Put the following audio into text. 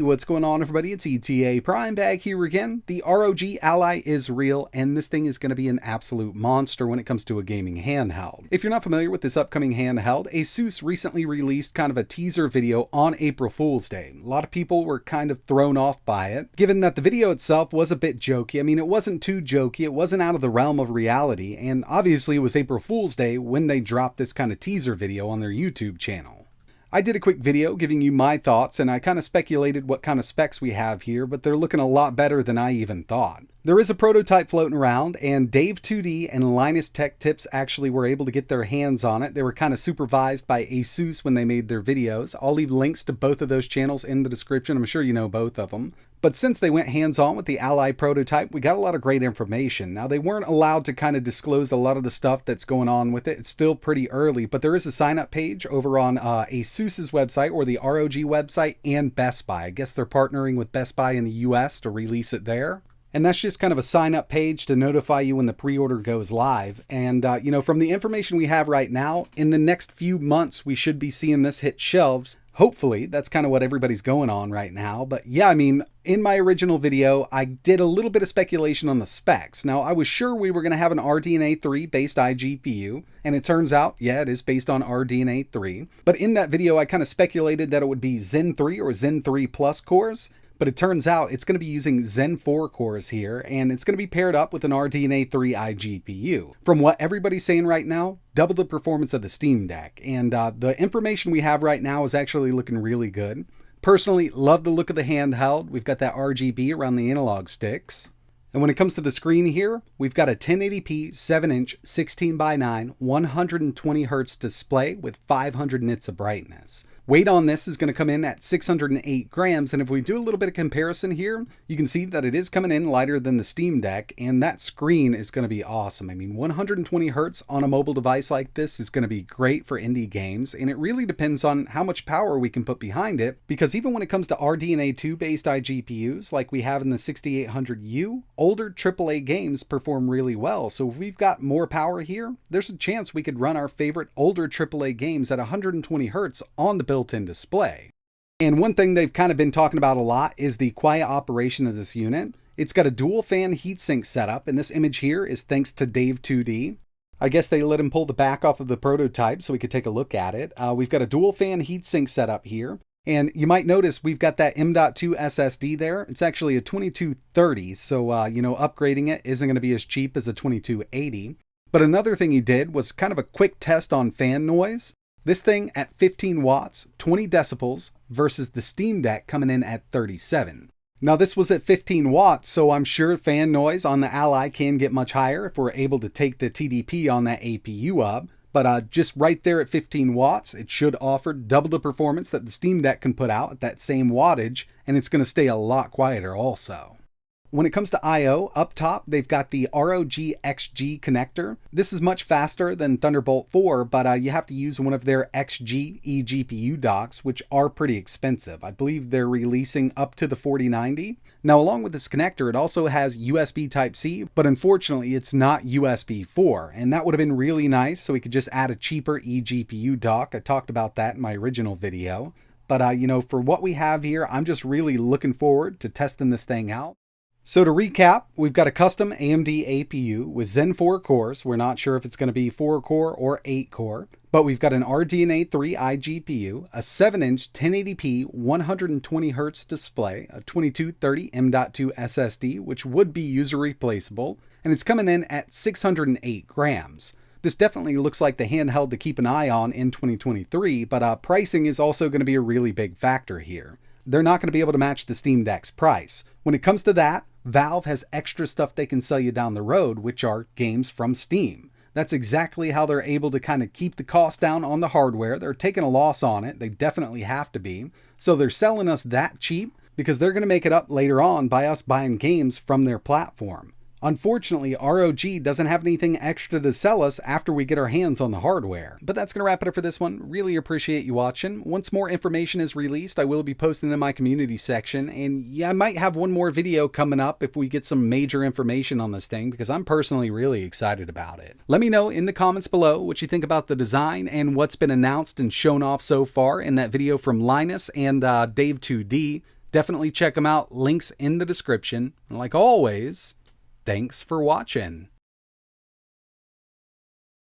what's going on, everybody? It's ETAPRIME back here again. The ROG Ally is real, and this thing is going to be an absolute monster when it comes to a gaming handheld. If you're not familiar with this upcoming handheld, ASUS recently released kind of a teaser video on April Fool's Day. A lot of people were kind of thrown off by it, given that the video itself was a bit jokey. I mean, it wasn't too jokey, it wasn't out of the realm of reality, and obviously it was April Fool's Day when they dropped this kind of teaser video on their YouTube channel. I did a quick video giving you my thoughts, and I kind of speculated what kind of specs we have here, but they're looking a lot better than I even thought. There is a prototype floating around, and Dave2D and Linus Tech Tips actually were able to get their hands on it. They were kind of supervised by ASUS when they made their videos. I'll leave links to both of those channels in the description. I'm sure you know both of them. But since they went hands-on with the Ally prototype, we got a lot of great information. Now, they weren't allowed to kind of disclose a lot of the stuff that's going on with it. It's still pretty early, but there is a sign-up page over on ASUS's website or the ROG website and Best Buy. I guess they're partnering with Best Buy in the US to release it there. And that's just kind of a sign-up page to notify you when the pre-order goes live. And, you know, from the information we have right now, in the next few months, we should be seeing this hit shelves. Hopefully, that's kind of what everybody's going on right now. But yeah, I mean, in my original video, I did a little bit of speculation on the specs. Now, I was sure we were going to have an RDNA3 based iGPU, and it turns out, yeah, it is based on RDNA3. But in that video, I kind of speculated that it would be Zen 3 or Zen 3 Plus cores. But it turns out it's going to be using Zen 4 cores here, and it's going to be paired up with an RDNA 3 iGPU. From what everybody's saying right now, double the performance of the Steam Deck, and the information we have right now is actually looking really good. Personally, love the look of the handheld. We've got that RGB around the analog sticks. And when it comes to the screen here, we've got a 1080p 7-inch 16:9 120Hz display with 500 nits of brightness. Weight on this is going to come in at 608 grams, and if we do a little bit of comparison here, you can see that it is coming in lighter than the Steam Deck, and that screen is going to be awesome. I mean, 120 Hz on a mobile device like this is going to be great for indie games, and it really depends on how much power we can put behind it, because even when it comes to RDNA2 based iGPUs, like we have in the 6800U, older AAA games perform really well. So if we've got more power here, there's a chance we could run our favorite older AAA games at 120 Hz on the built-in display. And one thing they've kind of been talking about a lot is the quiet operation of this unit. It's got a dual fan heatsink setup, and this image here is thanks to Dave2D. I guess they let him pull the back off of the prototype so we could take a look at it. We've got a dual fan heatsink setup here. And you might notice we've got that M.2 SSD there. It's actually a 2230, so, you know, upgrading it isn't going to be as cheap as a 2280. But another thing he did was kind of a quick test on fan noise. This thing at 15 watts, 20 decibels, versus the Steam Deck coming in at 37. Now this was at 15 watts, so I'm sure fan noise on the Ally can get much higher if we're able to take the TDP on that APU up. But just right there at 15 watts, it should offer double the performance that the Steam Deck can put out at that same wattage, and it's going to stay a lot quieter also. When it comes to I/O, up top, they've got the ROG XG connector. This is much faster than Thunderbolt 4, but you have to use one of their XG eGPU docks, which are pretty expensive. I believe they're releasing up to the 4090. Now, along with this connector, it also has USB Type-C, but unfortunately, it's not USB 4, and that would have been really nice, so we could just add a cheaper eGPU dock. I talked about that in my original video. But, you know, for what we have here, I'm just really looking forward to testing this thing out. So to recap, we've got a custom AMD APU with Zen 4 cores. We're not sure if it's going to be 4-core or 8-core, but we've got an RDNA 3 iGPU, a 7-inch 1080p 120Hz display, a 2230 M.2 SSD, which would be user replaceable, and it's coming in at 608 grams. This definitely looks like the handheld to keep an eye on in 2023, but pricing is also going to be a really big factor here. They're not going to be able to match the Steam Deck's price. When it comes to that, Valve has extra stuff they can sell you down the road, which are games from Steam. That's exactly how they're able to kind of keep the cost down on the hardware. They're taking a loss on it. They definitely have to be. So they're selling us that cheap because they're going to make it up later on by us buying games from their platform. Unfortunately, ROG doesn't have anything extra to sell us after we get our hands on the hardware. But that's going to wrap it up for this one. Really appreciate you watching. Once more information is released, I will be posting in my community section. And yeah, I might have one more video coming up if we get some major information on this thing, because I'm personally really excited about it. Let me know in the comments below what you think about the design and what's been announced and shown off so far in that video from Linus and Dave2D. Definitely check them out. Links in the description. And like always, thanks for watching.